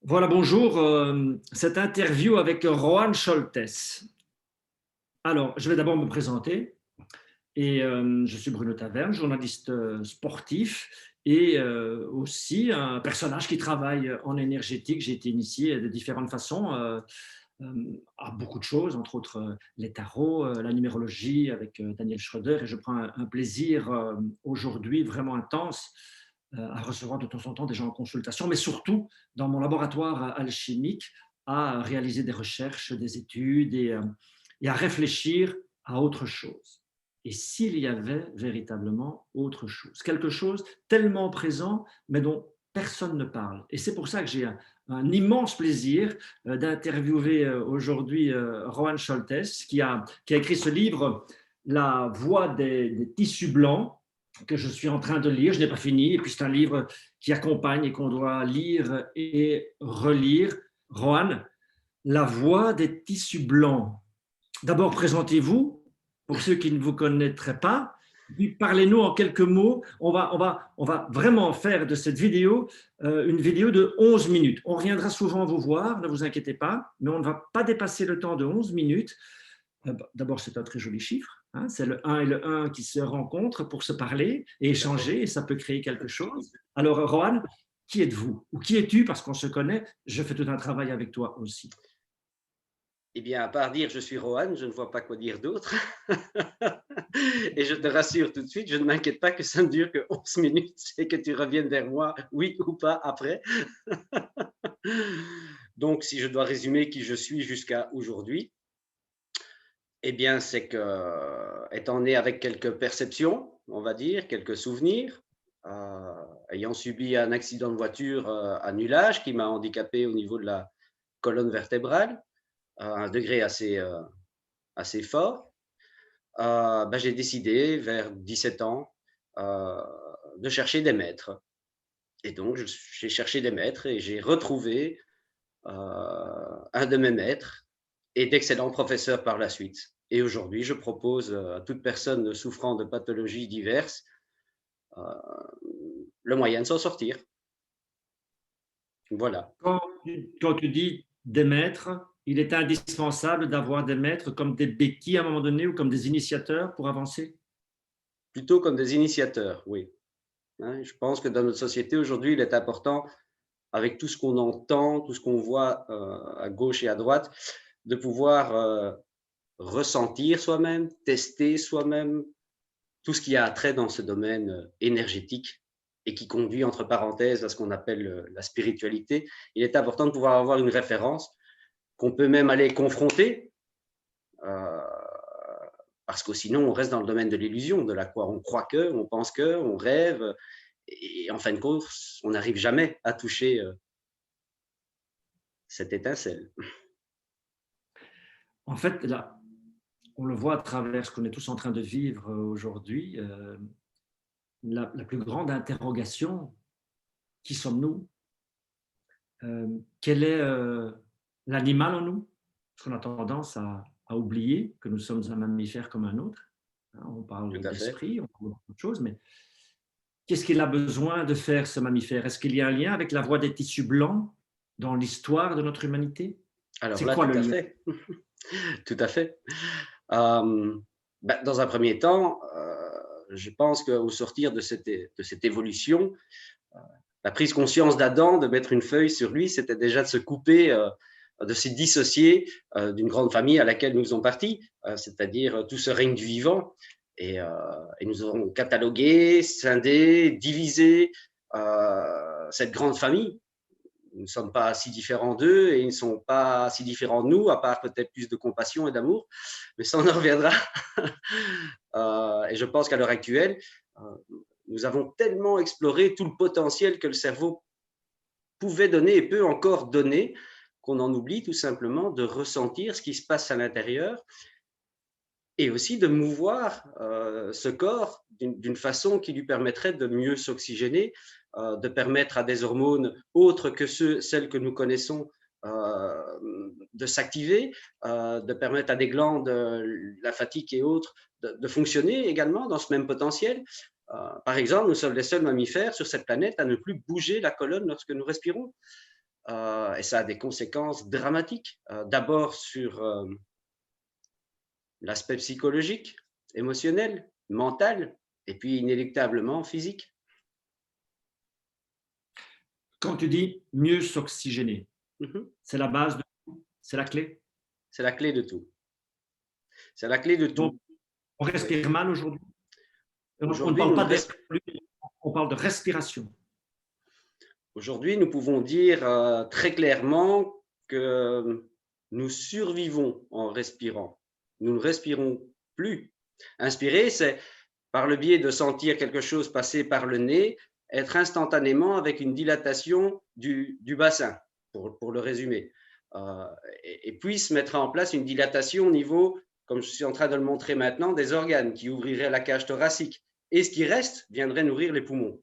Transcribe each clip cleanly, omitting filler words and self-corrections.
Voilà, bonjour. Cette interview avec Rohan Scholtes. Alors, je vais d'abord me présenter. Je suis Bruno Taverne, journaliste sportif et aussi un personnage qui travaille en énergétique. J'ai été initié de différentes façons à beaucoup de choses, entre autres les tarots, la numérologie avec Daniel Schroeder. Et je prends un plaisir aujourd'hui vraiment intense à recevoir de temps en temps des gens en consultation, mais surtout dans mon laboratoire alchimique à réaliser des recherches, des études et à réfléchir à autre chose. Et s'il y avait véritablement autre chose, quelque chose tellement présent, mais dont personne ne parle. Et c'est pour ça que j'ai un immense plaisir d'interviewer aujourd'hui Rohan Scholtes, qui a écrit ce livre, La voie des tissus blancs, que je suis en train de lire. Je n'ai pas fini. Et puis, c'est un livre qui accompagne et qu'on doit lire et relire. Rohan, La voie des tissus blancs. D'abord, présentez-vous pour ceux qui ne vous connaîtraient pas. Puis parlez-nous en quelques mots. On va vraiment faire de cette vidéo une vidéo de 11 minutes. On reviendra souvent vous voir, ne vous inquiétez pas, mais on ne va pas dépasser le temps de 11 minutes. D'abord, c'est un très joli chiffre. Hein, c'est le 1 et le 1 qui se rencontrent pour se parler et échanger, et ça peut créer quelque chose. Alors, Rohan, qui êtes-vous? Ou qui es-tu? Parce qu'on se connaît, je fais tout un travail avec toi aussi. Eh bien, à part dire je suis Rohan, je ne vois pas quoi dire d'autre. Et je te rassure tout de suite, je ne m'inquiète pas que ça ne dure que 11 minutes et que tu reviennes vers moi, oui ou pas, après. Donc, si je dois résumer qui je suis jusqu'à aujourd'hui, eh bien, c'est que, étant né avec quelques perceptions, on va dire, quelques souvenirs, ayant subi un accident de voiture à nul âge qui m'a handicapé au niveau de la colonne vertébrale, à un degré assez fort, j'ai décidé vers 17 ans de chercher des maîtres. Et donc, j'ai cherché des maîtres et j'ai retrouvé un de mes maîtres et d'excellents professeurs par la suite. Et aujourd'hui, je propose à toute personne souffrant de pathologies diverses euh, le moyen de s'en sortir. Voilà. Quand tu dis des maîtres, il est indispensable d'avoir des maîtres comme des béquilles à un moment donné ou comme des initiateurs pour avancer. Plutôt comme des initiateurs, oui. Hein, je pense que dans notre société aujourd'hui, il est important, avec tout ce qu'on entend, tout ce qu'on voit à gauche et à droite, de pouvoir ressentir soi-même, tester soi-même tout ce qui a trait dans ce domaine énergétique et qui conduit, entre parenthèses, à ce qu'on appelle la spiritualité. Il est important de pouvoir avoir une référence qu'on peut même aller confronter, euh, parce que sinon on reste dans le domaine de l'illusion, de la quoi on croit que, on pense que, on rêve, et en fin de compte, on n'arrive jamais à toucher cette étincelle. En fait, là, on le voit à travers ce qu'on est tous en train de vivre aujourd'hui, la plus grande interrogation, qui sommes-nous? Quel est l'animal en nous? Parce qu'on a tendance à oublier que nous sommes un mammifère comme un autre. Hein, on Tout parle à fait. d'esprit, on parle d'autre chose, mais qu'est-ce qu'il a besoin de faire, ce mammifère? Est-ce qu'il y a un lien avec la voie des tissus blancs dans l'histoire de notre humanité? Alors C'est là, quoi tout le à lien? fait. Tout à fait. Dans un premier temps, je pense qu'au sortir de cette évolution, la prise conscience d'Adam de mettre une feuille sur lui, c'était déjà de se couper, de se dissocier d'une grande famille à laquelle nous faisons partie, c'est-à-dire tout ce règne du vivant. Et nous avons catalogué, scindé, divisé cette grande famille. Nous ne sommes pas si différents d'eux et ils ne sont pas si différents de nous, à part peut-être plus de compassion et d'amour. Mais ça, on en reviendra. Et je pense qu'à l'heure actuelle, nous avons tellement exploré tout le potentiel que le cerveau pouvait donner et peut encore donner qu'on en oublie tout simplement de ressentir ce qui se passe à l'intérieur et aussi de mouvoir ce corps d'une façon qui lui permettrait de mieux s'oxygéner, de permettre à des hormones autres que celles que nous connaissons de s'activer, de permettre à des glandes lymphatiques et autres de fonctionner également dans ce même potentiel. Par exemple, nous sommes les seuls mammifères sur cette planète à ne plus bouger la colonne lorsque nous respirons. et ça a des conséquences dramatiques. D'abord sur l'aspect psychologique, émotionnel, mental, et puis inéluctablement physique. Quand tu dis mieux s'oxygéner, Mhm. c'est la base, c'est la clé. C'est la clé de tout. C'est la clé de Donc, tout. on Oui. respire mal aujourd'hui. On ne Aujourd'hui, parle nous ne pas d'air, res- on parle de respiration. Aujourd'hui, nous pouvons dire très clairement que nous survivons en respirant. Nous ne respirons plus. Inspirer, c'est par le biais de sentir quelque chose passer par le nez, être instantanément avec une dilatation du bassin, pour le résumer. Euh, et puis se mettre en place une dilatation au niveau, comme je suis en train de le montrer maintenant, des organes qui ouvriraient la cage thoracique. Et ce qui reste viendrait nourrir les poumons.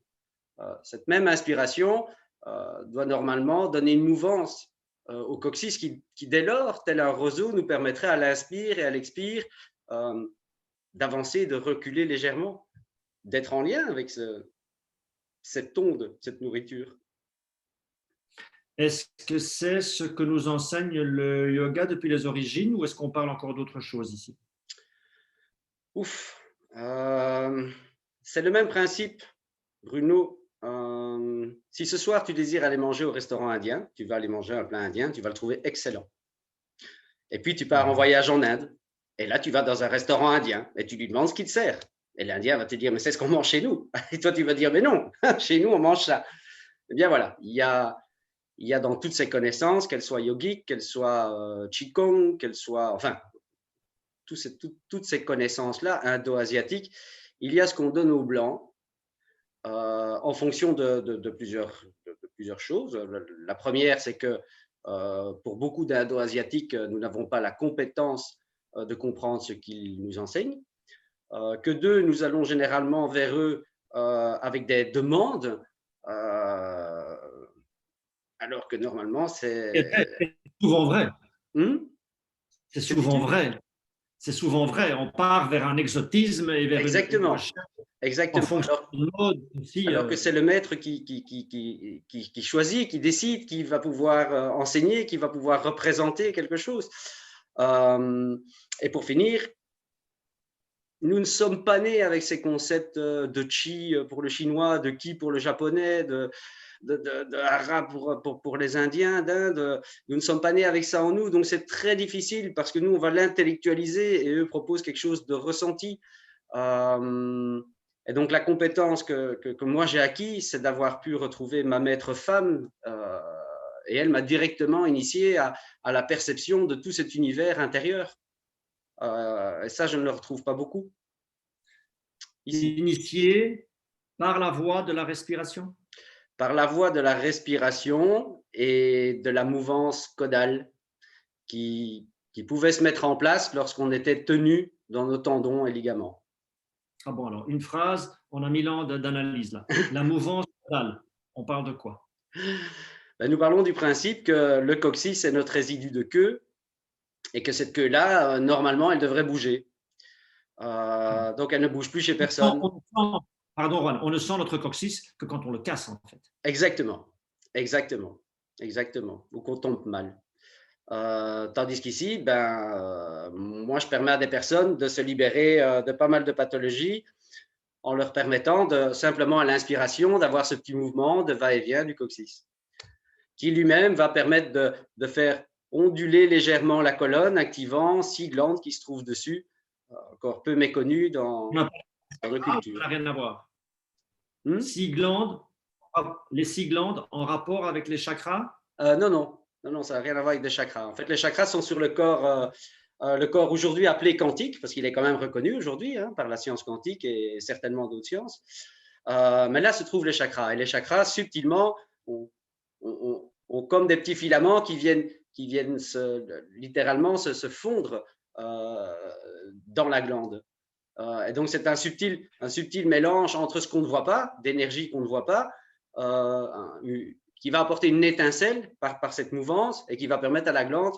Cette même inspiration doit normalement donner une mouvance au coccyx qui, dès lors, tel un roseau, nous permettrait à l'inspire et à l'expire d'avancer, de reculer légèrement, d'être en lien avec cette onde, cette nourriture. Est-ce que c'est ce que nous enseigne le yoga depuis les origines ou est-ce qu'on parle encore d'autre chose ici? Ouf, c'est le même principe, Bruno. Si ce soir tu désires aller manger au restaurant indien, tu vas aller manger un plat indien, tu vas le trouver excellent. Et puis tu pars en voyage en Inde, et là tu vas dans un restaurant indien, et tu lui demandes ce qu'il te sert. Et l'Indien va te dire, mais c'est ce qu'on mange chez nous. Et toi tu vas dire, mais non, chez nous on mange ça. Eh bien voilà, il y a dans toutes ces connaissances, qu'elles soient yogiques, qu'elles soient Qigong, qu'elles soient, enfin, toutes ces connaissances-là, indo-asiatiques, il y a ce qu'on donne aux Blancs en fonction de plusieurs choses. La première, c'est que pour beaucoup d'indo-asiatiques, nous n'avons pas la compétence de comprendre ce qu'ils nous enseignent. Que deux, nous allons généralement vers eux avec des demandes, alors que normalement, c'est… C'est souvent vrai. C'est Que souvent dis-tu? vrai. C'est souvent vrai. On part vers un exotisme et vers une Exactement, recherche en exactement. fonction de mode aussi. Alors que c'est le maître qui choisit, qui décide, qui va pouvoir enseigner, qui va pouvoir représenter quelque chose. Et pour finir, nous ne sommes pas nés avec ces concepts de chi pour le chinois, de ki pour le japonais, de hara pour les Indiens d'Inde. Nous ne sommes pas nés avec ça en nous, donc c'est très difficile parce que nous, on va l'intellectualiser et eux proposent quelque chose de ressenti. Et donc la compétence que moi j'ai acquis, c'est d'avoir pu retrouver ma maître femme et elle m'a directement initié à la perception de tout cet univers intérieur. Et ça, je ne le retrouve pas beaucoup ici. Initié par la voie de la respiration. Par la voie de la respiration et de la mouvance caudale qui pouvait se mettre en place lorsqu'on était tenu dans nos tendons et ligaments. Ah bon, alors, une phrase, on a 1000 ans d'analyse là. La mouvance caudale, on parle de quoi? Ben, nous parlons du principe que le coccyx est notre résidu de queue et que cette queue-là, normalement, elle devrait bouger. Donc, elle ne bouge plus chez personne. Pardon, Juan, on ne sent notre coccyx que quand on le casse, en fait. Exactement, exactement, exactement, ou qu'on tombe mal. Tandis qu'ici, moi, je permets à des personnes de se libérer de pas mal de pathologies en leur permettant simplement à l'inspiration d'avoir ce petit mouvement de va-et-vient du coccyx, qui lui-même va permettre de faire onduler légèrement la colonne, activant 6 glandes qui se trouvent dessus, encore peu méconnues dans nos cultures. Ça n'a rien à voir. Hmm? 6 glandes, les 6 glandes en rapport avec les chakras? Non, ça n'a rien à voir avec des chakras. En fait, les chakras sont sur le corps aujourd'hui appelé quantique, parce qu'il est quand même reconnu aujourd'hui par la science quantique et certainement d'autres sciences. Mais là se trouvent les chakras. Et les chakras, subtilement, ont comme des petits filaments qui viennent littéralement se fondre dans la glande. Et donc, c'est un subtil mélange entre ce qu'on ne voit pas, d'énergie qu'on ne voit pas, qui va apporter une étincelle par cette mouvance et qui va permettre à la glande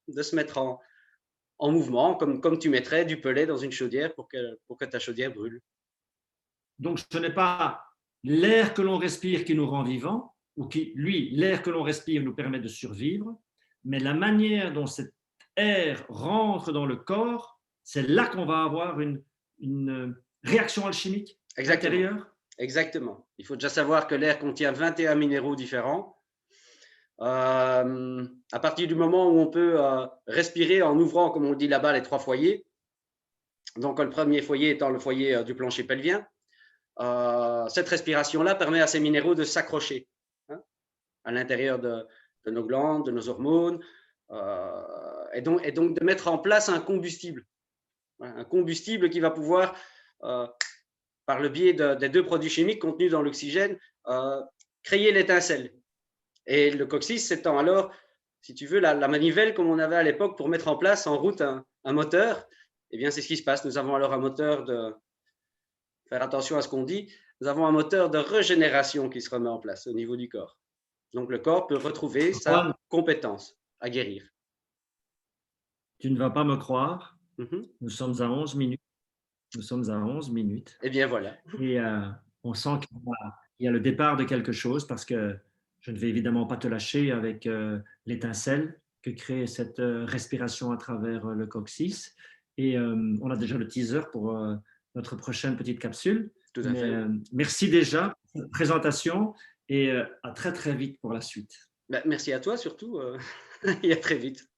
de se mettre en mouvement, comme tu mettrais du pellet dans une chaudière pour que ta chaudière brûle. Donc, ce n'est pas l'air que l'on respire qui nous rend vivants, ou qui, lui, l'air que l'on respire nous permet de survivre, mais la manière dont cet air rentre dans le corps, c'est là qu'on va avoir une réaction alchimique à Exactement. l'intérieur. Exactement. Il faut déjà savoir que l'air contient 21 minéraux différents. À partir du moment où on peut respirer en ouvrant, comme on dit là-bas, les 3 foyers, donc le premier foyer étant le foyer du plancher pelvien, cette respiration-là permet à ces minéraux de s'accrocher, hein, à l'intérieur de nos glandes, de nos hormones, et donc de mettre en place un combustible qui va pouvoir, par le biais des 2 produits chimiques contenus dans l'oxygène, créer l'étincelle. Et le coccyx étant alors, si tu veux, la manivelle comme on avait à l'époque pour mettre en place en route un moteur, eh bien c'est ce qui se passe. Nous avons alors un moteur de, faire attention à ce qu'on dit, nous avons un moteur de régénération qui se remet en place au niveau du corps. Donc le corps peut retrouver sa Juan, compétence à guérir. tu ne vas pas me croire, Mhm. nous sommes à 11 minutes. Nous sommes à 11 minutes. Eh bien voilà. Et on sent qu'il y a le départ de quelque chose parce que je ne vais évidemment pas te lâcher avec l'étincelle que crée cette respiration à travers le coccyx. Et on a déjà le teaser pour notre prochaine petite capsule. Tout à fait. Merci déjà pour cette présentation et à très très vite pour la suite. Ben, merci à toi surtout et à très vite.